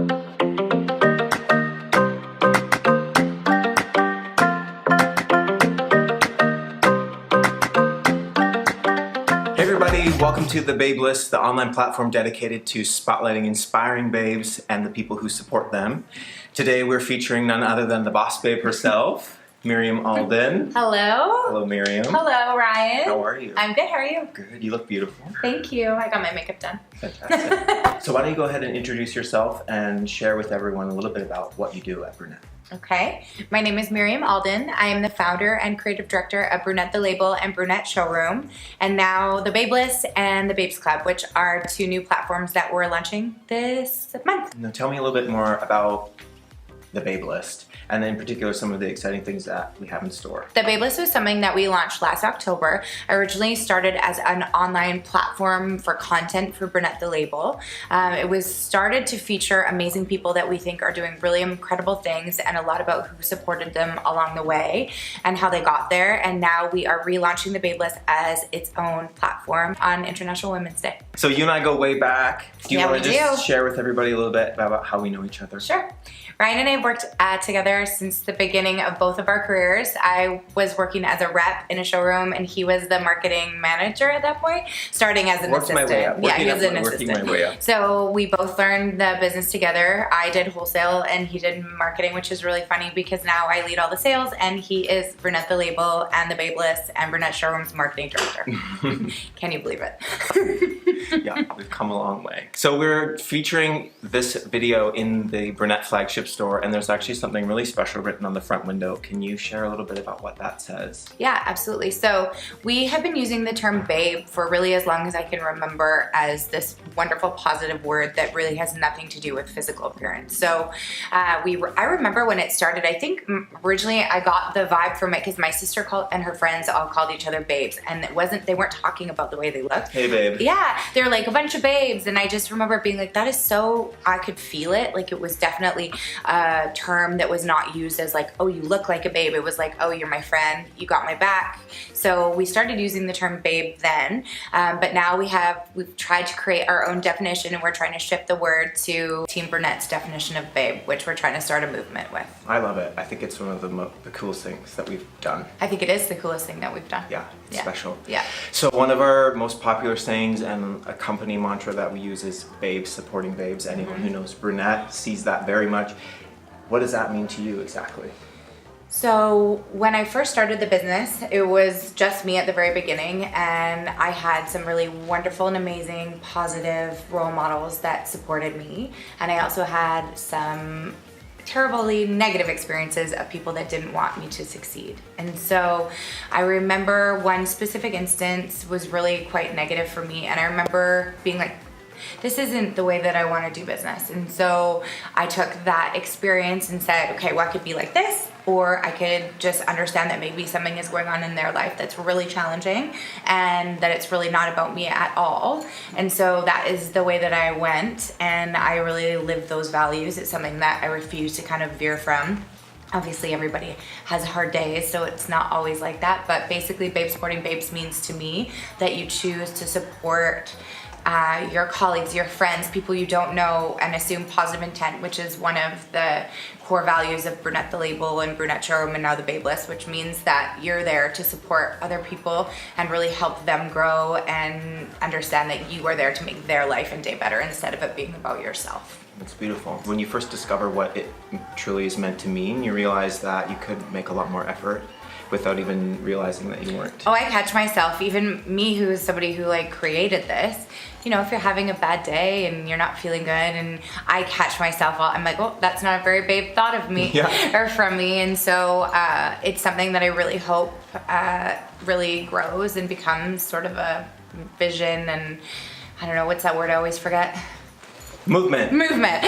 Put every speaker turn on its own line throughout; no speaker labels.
Hey everybody, welcome to the Babe List, the online platform dedicated to spotlighting inspiring babes and the people who support them. Today we're featuring none other than the boss babe herself, Miriam Alden.
Hello.
Hello, Miriam.
Hello, Ryan.
How are you?
I'm good. How are you?
Good. You look beautiful.
Thank you. I got my makeup done.
Fantastic. So why don't you go ahead and introduce yourself and share with everyone a little bit about what you do at Brunette.
Okay. My name is Miriam Alden. I am the founder and creative director of Brunette the Label and Brunette Showroom, and now the Babe List and the Babes Club, which are two new platforms that we're launching this month.
Now tell me a little bit more about the Babe List, and in particular some of the exciting things that we have in store.
The Babe List was something that we launched last October. I originally started as an online platform for content for Brunette the Label. It was started to feature amazing people that we think are doing really incredible things, and a lot about who supported them along the way and how they got there. And now we are relaunching the Babe List as its own platform on International Women's Day.
So you and I go way back. Do you want to just share with everybody a little bit about how we know each other?
Sure. Ryan and I have worked together since the beginning of both of our careers. I was working as a rep in a showroom, and he was the marketing manager at that point, starting as an assistant.
My way up.
Yeah, he was an
working
assistant.
My way up.
So we both learned the business together. I did wholesale and he did marketing, which is really funny because now I lead all the sales, and he is Brunette the Label and the Babe List and Brunette Showroom's marketing director. Can you believe it?
Yeah, we've come a long way. So we're featuring this video in the Brunette flagship store, and there's actually something really special written on the front window. Can you share a little bit about what that says?
Yeah, absolutely. So we have been using the term babe for really as long as I can remember as this wonderful positive word that really has nothing to do with physical appearance. So I remember when it started, I think originally I got the vibe from it because my sister and her friends all called each other babes, and they weren't talking about the way they looked.
Hey babe.
Yeah, they're like a bunch of babes, and I just remember being like, that is so, I could feel it. Like it was definitely a term that was not used as like, oh, you look like a babe. It was like, oh, you're my friend, you got my back. So we started using the term babe then, but now we've tried to create our own definition, and we're trying to shift the word to Team Brunette's definition of babe, which we're trying to start a movement with.
I love it. I think it's one of the coolest things that we've done.
I think it is the coolest thing that we've done.
Yeah, it's special.
Yeah.
So one of our most popular sayings and a company mantra that we use is babes supporting babes. Anyone who knows Brunette sees that very much. What does that mean to you exactly?
So when I first started the business, it was just me at the very beginning, and I had some really wonderful and amazing positive role models that supported me. And I also had some terribly negative experiences of people that didn't want me to succeed. And so I remember one specific instance was really quite negative for me, and I remember being like, this isn't the way that I want to do business. And so I took that experience and said, okay, well, I could be like this, or I could just understand that maybe something is going on in their life that's really challenging and that it's really not about me at all. And so that is the way that I went, and I really lived those values. It's something that I refuse to kind of veer from. Obviously everybody has hard days, so it's not always like that, but basically babe supporting babes means to me that you choose to support your colleagues, your friends, people you don't know, and assume positive intent, which is one of the core values of Brunette the Label and Brunette Showroom and now the Babe List, which means that you're there to support other people and really help them grow and understand that you are there to make their life and day better instead of it being about yourself.
It's beautiful. When you first discover what it truly is meant to mean, you realize that you could make a lot more effort without even realizing that you weren't.
Oh, I catch myself, even me who is somebody who like created this, you know, if you're having a bad day and you're not feeling good, and I catch myself, I'm like, oh, that's not a very babe thought of me or from me. And so it's something that I really hope really grows and becomes sort of a vision, and I don't know, what's that word I always forget?
Movement.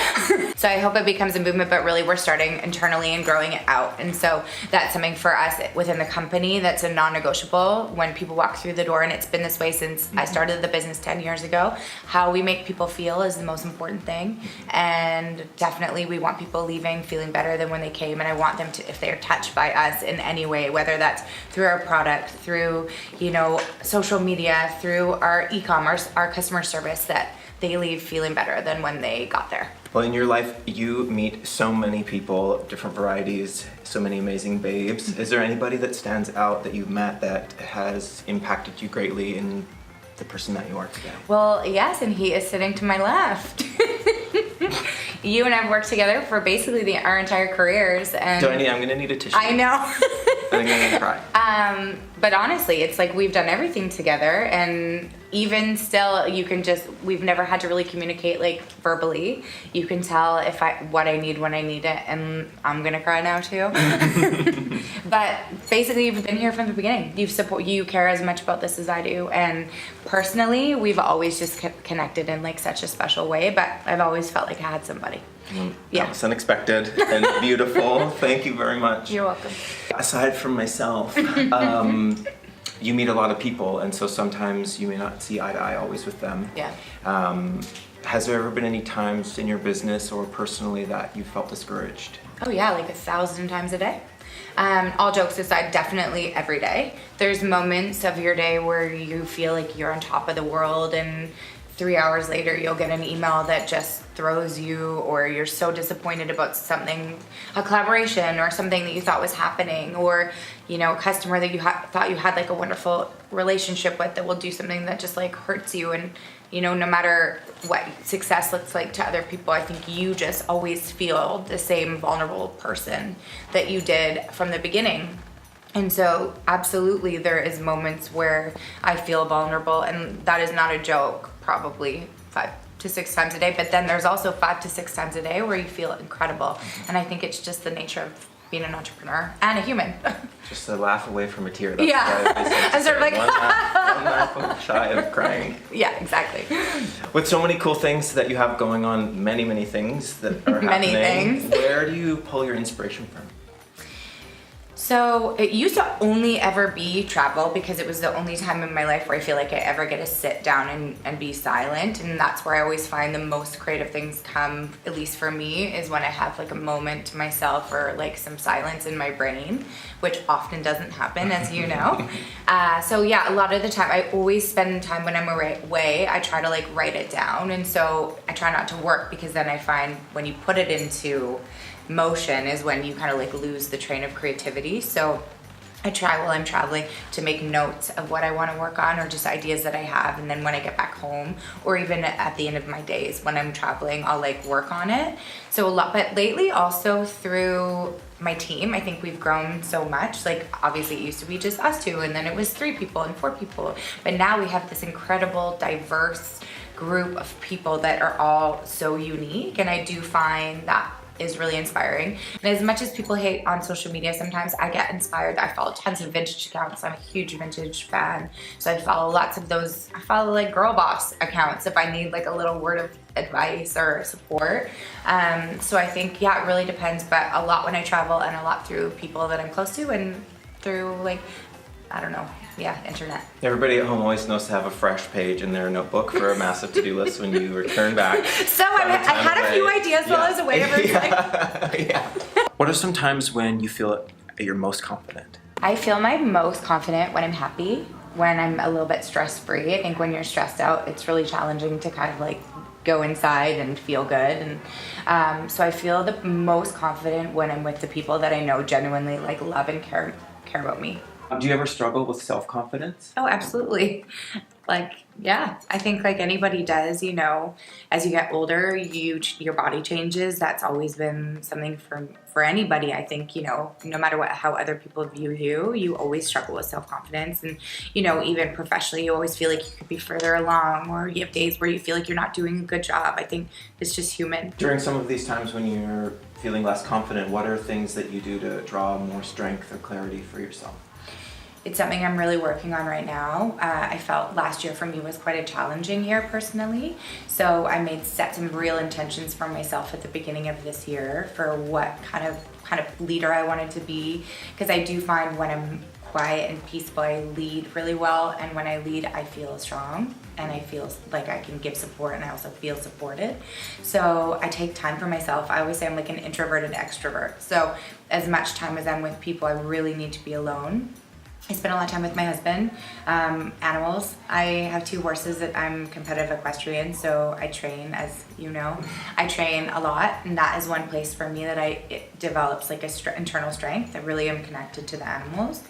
So I hope it becomes a movement, but really we're starting internally and growing it out. And so that's something for us within the company that's a non-negotiable when people walk through the door, and it's been this way since I started the business 10 years ago. How we make people feel is the most important thing. And definitely we want people leaving feeling better than when they came, and I want them to, if they're touched by us in any way, whether that's through our product, through, you know, social media, through our e-commerce, our customer service, that they leave feeling better than when they got there.
Well, in your life, you meet so many people, different varieties, so many amazing babes. Is there anybody that stands out that you've met that has impacted you greatly in the person that you are today?
Well, yes, and he is sitting to my left. You and I have worked together for basically our entire careers. And
I'm going to need a tissue.
I know.
I think I'm going to cry.
But honestly, it's like we've done everything together, and even still, we've never had to really communicate like verbally. You can tell what I need when I need it, and I'm gonna cry now too. But basically, you've been here from the beginning. You care as much about this as I do, and personally, we've always just connected in like such a special way. But I've always felt like I had somebody.
Yeah, it's unexpected and beautiful. Thank you very much.
You're welcome.
Aside from myself, you meet a lot of people, and so sometimes you may not see eye to eye always with them.
Yeah.
Has there ever been any times in your business or personally that you felt discouraged?
Oh yeah, like 1,000 times a day. All jokes aside, definitely every day. There's moments of your day where you feel like you're on top of the world, and 3 hours later you'll get an email that just throws you, or you're so disappointed about something, a collaboration or something that you thought was happening, or a customer that you thought you had like a wonderful relationship with that will do something that just like hurts you. And no matter what success looks like to other people, I think you just always feel the same vulnerable person that you did from the beginning. And so absolutely there is moments where I feel vulnerable, and that is not a joke, probably 5 to 6 times a day. But then there's also 5 to 6 times a day where you feel incredible. And I think it's just the nature of being an entrepreneur and a human.
Just a laugh away from a tear. That's
Yeah.
I'm
sort of like
one laugh shy of crying.
Yeah, exactly.
With so many cool things that you have going on, many things that are
Many
happening.
things.
Where do you pull your inspiration from?
So it used to only ever be travel, because it was the only time in my life where I feel like I ever get to sit down and be silent. And that's where I always find the most creative things come, at least for me, is when I have like a moment to myself or like some silence in my brain, which often doesn't happen, as you know. So yeah, a lot of the time I always spend time when I'm away, I try to like write it down. And so I try not to work, because then I find when you put it into motion is when you kind of like lose the train of creativity. So I try while I'm traveling to make notes of what I want to work on, or just ideas that I have, and then when I get back home, or even at the end of my days when I'm traveling, I'll like work on it. So a lot, but lately also through my team, I think we've grown so much. Like obviously it used to be just us two, and then it was 3 people and 4 people, but now we have this incredible diverse group of people that are all so unique, and I do find that is really inspiring. And as much as people hate on social media, sometimes I get inspired. I follow tons of vintage accounts. I'm a huge vintage fan, so I follow lots of those. I follow like girl boss accounts if I need like a little word of advice or support. So I think it really depends, but a lot when I travel, and a lot through people that I'm close to, and through like, I don't know, internet.
Everybody at home always knows to have a fresh page in their notebook for a massive to-do list when you return back.
So I had a few ideas while I was away.
What are some times when you feel you're most confident?
I feel my most confident when I'm happy, when I'm a little bit stress-free. I think when you're stressed out, it's really challenging to kind of like go inside and feel good. And so I feel the most confident when I'm with the people that I know genuinely like love and care about me.
Do you ever struggle with self-confidence?
Oh, absolutely. I think like anybody does, as you get older, your body changes. That's always been something for anybody. I think, no matter how other people view you, you always struggle with self-confidence. And, even professionally, you always feel like you could be further along, or you have days where you feel like you're not doing a good job. I think it's just human.
During some of these times when you're feeling less confident, what are things that you do to draw more strength or clarity for yourself?
It's something I'm really working on right now. I felt last year for me was quite a challenging year personally. So I set some real intentions for myself at the beginning of this year for what kind of leader I wanted to be. Because I do find when I'm quiet and peaceful, I lead really well. And when I lead, I feel strong, and I feel like I can give support, and I also feel supported. So I take time for myself. I always say I'm like an introverted extrovert. So as much time as I'm with people, I really need to be alone. I spend a lot of time with my husband. Animals. I have 2 horses that I'm competitive equestrian, so I train, as you know. I train a lot, and that is one place for me that it develops like internal strength. I really am connected to the animals.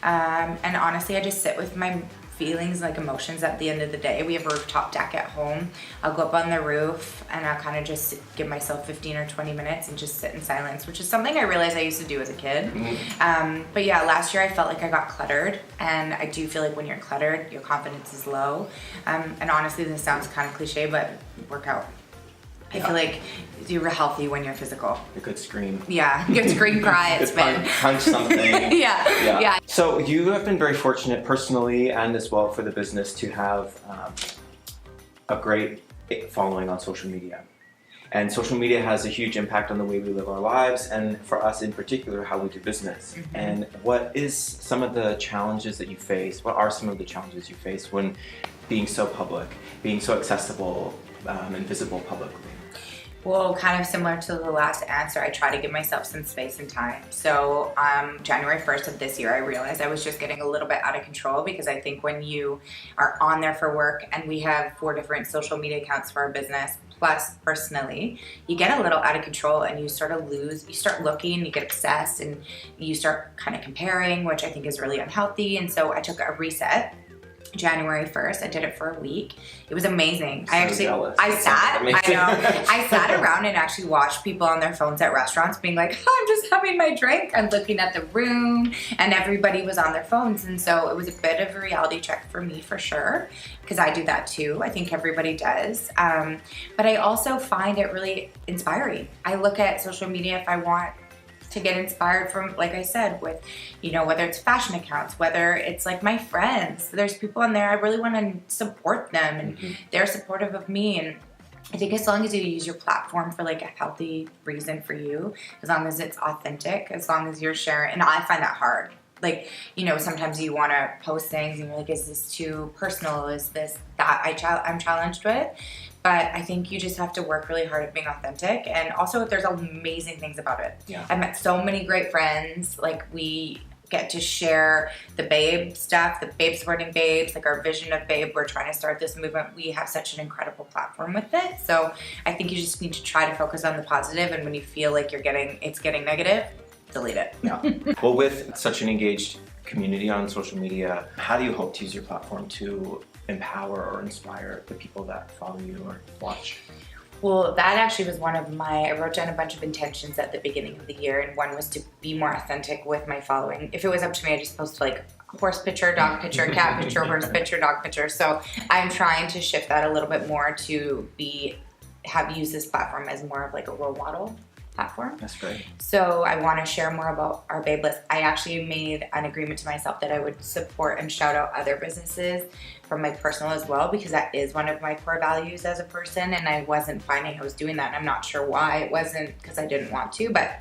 And honestly, I just sit with my feelings, like emotions at the end of the day. We have a rooftop deck at home. I'll go up on the roof and I'll kind of just give myself 15 or 20 minutes and just sit in silence, which is something I realized I used to do as a kid. But yeah, last year I felt like I got cluttered, and I do feel like when you're cluttered, your confidence is low. And honestly, this sounds kind of cliche, but work out. I feel like you're healthy when you're physical.
A good scream.
Yeah, good scream cry. It's been
punch something.
yeah.
So you have been very fortunate personally and as well for the business to have a great following on social media. And social media has a huge impact on the way we live our lives, and for us in particular, how we do business. And what is some of the challenges that you face? What are some of the challenges you face when being so public, being so accessible and visible publicly?
Well, kind of similar to the last answer, I try to give myself some space and time. So January 1st of this year, I realized I was just getting a little bit out of control, because I think when you are on there for work, and we have 4 different social media accounts for our business, plus personally, you get a little out of control and you sort of you start looking, you get obsessed, and you start kind of comparing, which I think is really unhealthy. And so I took a reset. January 1st, I did it for a week. It was amazing. I sat around and actually watched people on their phones at restaurants being like, oh, I'm just having my drink. I'm looking at the room, and everybody was on their phones. And so it was a bit of a reality check for me, for sure, because I do that too. I think everybody does. But I also find it really inspiring. I look at social media if I want to get inspired from, like I said, with, whether it's fashion accounts, whether it's like my friends. There's people on there, I really want to support them, and they're supportive of me. And I think as long as you use your platform for like a healthy reason for you, as long as it's authentic, as long as you're sharing, and I find that hard. Like, sometimes you want to post things and you're like, is this too personal? Is this that I'm challenged with? But I think you just have to work really hard at being authentic. And also, there's amazing things about it. Yeah. I've met so many great friends. Like, we get to share the babe stuff, the babe supporting babes, like our vision of babe. We're trying to start this movement. We have such an incredible platform with it. So I think you just need to try to focus on the positive. And when you feel like it's getting negative, delete it.
Yeah. Well, with such an engaged community on social media, how do you hope to use your platform to empower or inspire the people that follow you or watch?
Well, that actually was I wrote down a bunch of intentions at the beginning of the year, and one was to be more authentic with my following. If it was up to me, I just post like horse picture, dog picture, cat picture, horse picture, dog picture. So I'm trying to shift that a little bit more to use this platform as more of like a role model platform.
That's great.
So I want to share more about our babe list. I actually made an agreement to myself that I would support and shout out other businesses from my personal as well, because that is one of my core values as a person, and I wasn't finding I was doing that, and I'm not sure why. It wasn't because I didn't want to, but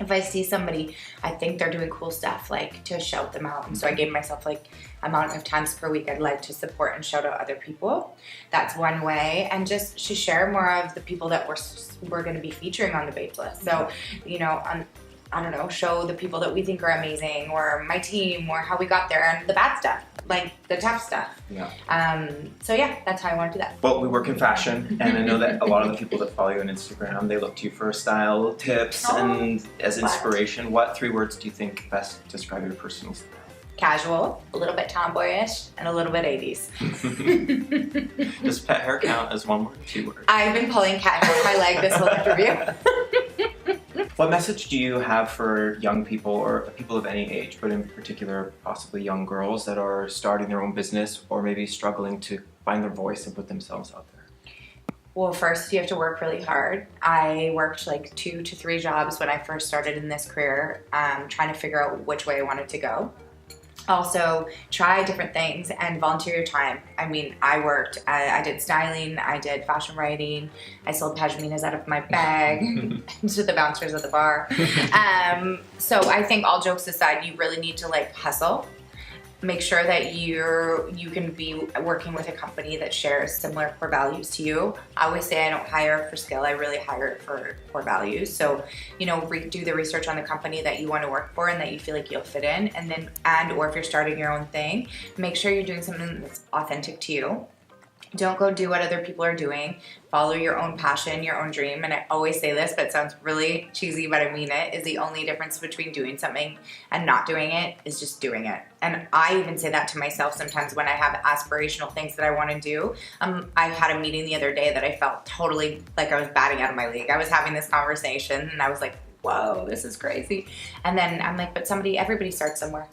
if I see somebody, I think they're doing cool stuff, like to shout them out. And so I gave myself like amount of times per week I'd like to support and shout out other people. That's one way. And just to share more of the people that we're going to be featuring on the Babes list. So, I don't know, show the people that we think are amazing, or my team, or how we got there, and the bad stuff, like the tough stuff. Yeah. So yeah, that's how I want to do that.
Well, we work in fashion, and I know that a lot of the people that follow you on Instagram, they look to you for style tips and as inspiration. What 3 words do you think best describe your personal style?
Casual, a little bit tomboyish, and a little bit 80s.
Does pet hair count as 1 word or 2 words?
I've been pulling cat hair off my leg this whole interview.
What message do you have for young people, or people of any age, but in particular possibly young girls that are starting their own business or maybe struggling to find their voice and put themselves out there?
Well, first you have to work really hard. I worked like 2 to 3 jobs when I first started in this career, trying to figure out which way I wanted to go. Also, try different things and volunteer your time. I mean, I did styling, I did fashion writing, I sold pashminas out of my bag to the bouncers at the bar. So I think all jokes aside, you really need to like hustle. make sure that you can be working with a company that shares similar core values to you. I always say I don't hire for skill, I really hire for core values. So, do the research on the company that you want to work for and that you feel like you'll fit in, or if you're starting your own thing, make sure you're doing something that's authentic to you. Don't go do what other people are doing. Follow your own passion, your own dream. And I always say this, but it sounds really cheesy, but I mean it, is the only difference between doing something and not doing it is just doing it. And I even say that to myself sometimes when I have aspirational things that I want to do. I had a meeting the other day that I felt totally like I was batting out of my league. I was having this conversation and I was like, whoa, this is crazy. And then I'm like, but everybody starts somewhere.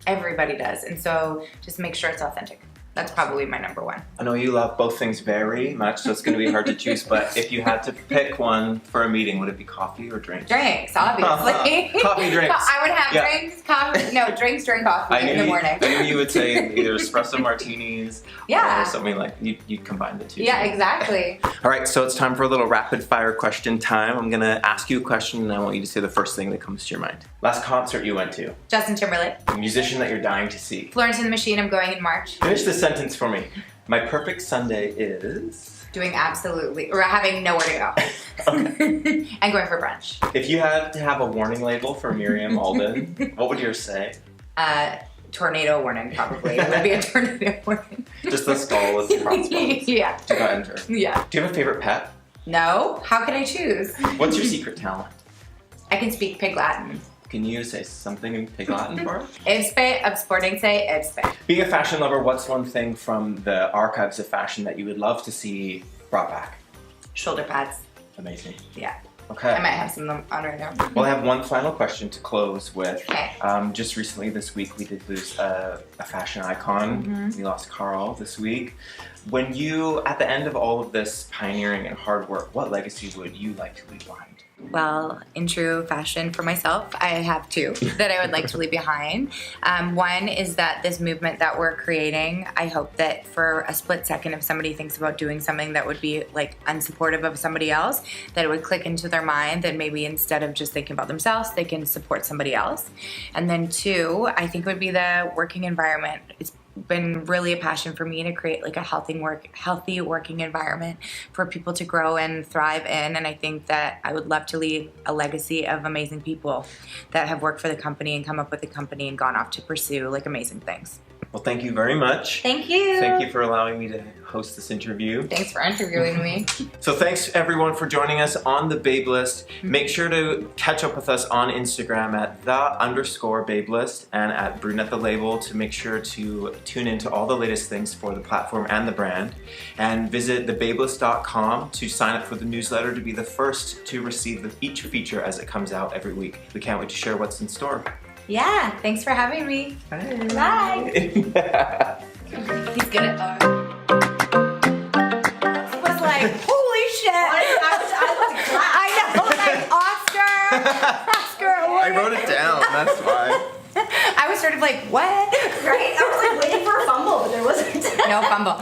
Everybody does. And so just make sure it's authentic. That's probably my number one.
I know you love both things very much, so it's going to be hard to choose, but if you had to pick one for a meeting, would it be coffee or drinks?
Drinks, obviously.
Coffee, drinks.
I would have drinks, coffee. No, drinks, drink coffee in the morning.
I knew you would say either espresso martinis or something like you'd combine the two.
Yeah, exactly.
All right, so it's time for a little rapid fire question time. I'm going to ask you a question and I want you to say the first thing that comes to your mind. Last concert you went to?
Justin Timberlake.
A musician that you're dying to see?
Florence and the Machine, I'm going in March.
Finish the sentence for me. My perfect Sunday is?
Doing or having nowhere to go.
Okay.
And going for brunch.
If you had to have a warning label for Miriam Alden, what would yours say?
Tornado warning, probably. It would be a tornado warning.
Just the skull with the crossbones.
Yeah.
Do not enter.
Yeah.
Do you have a favorite pet?
No. How could I choose?
What's your secret talent?
I can speak Pig Latin.
Can you say something in Pig Latin for us?
Ibspe, absporting say, ibspe.
Being a fashion lover, what's one thing from the archives of fashion that you would love to see brought back?
Shoulder pads.
Amazing.
Yeah.
Okay.
I might have some of them on right now.
Well, I have one final question to close with.
Okay.
Just recently this week, we did lose a fashion icon. We lost Carl this week. When you, at the end of all of this pioneering and hard work, what legacy would you like to leave behind?
Well, in true fashion for myself, I have two that I would like to leave behind. One is that this movement that we're creating, I hope that for a split second, if somebody thinks about doing something that would be like unsupportive of somebody else, that it would click into their mind that maybe instead of just thinking about themselves, they can support somebody else. And then two, I think would be the working environment. It's been really a passion for me to create like a healthy working environment for people to grow and thrive in, and I think that I would love to leave a legacy of amazing people that have worked for the company and come up with the company and gone off to pursue like amazing things.
Well, thank you very much.
Thank you.
Thank you for allowing me to host this interview.
Thanks for interviewing me.
So thanks everyone for joining us on the Babe List. Make sure to catch up with us on Instagram at _Babe List and at Brunette the Label to make sure to tune into all the latest things for the platform and the brand. And visit thebabelist.com to sign up for the newsletter to be the first to receive each feature as it comes out every week. We can't wait to share what's in store.
Yeah, thanks for having me.
Bye.
Bye. He's good at that. It was like, holy shit. I know, like Oscar award.
I wrote it down, that's why.
I was sort of like, what?
Right? I was like waiting for a fumble, but there wasn't.
No fumble.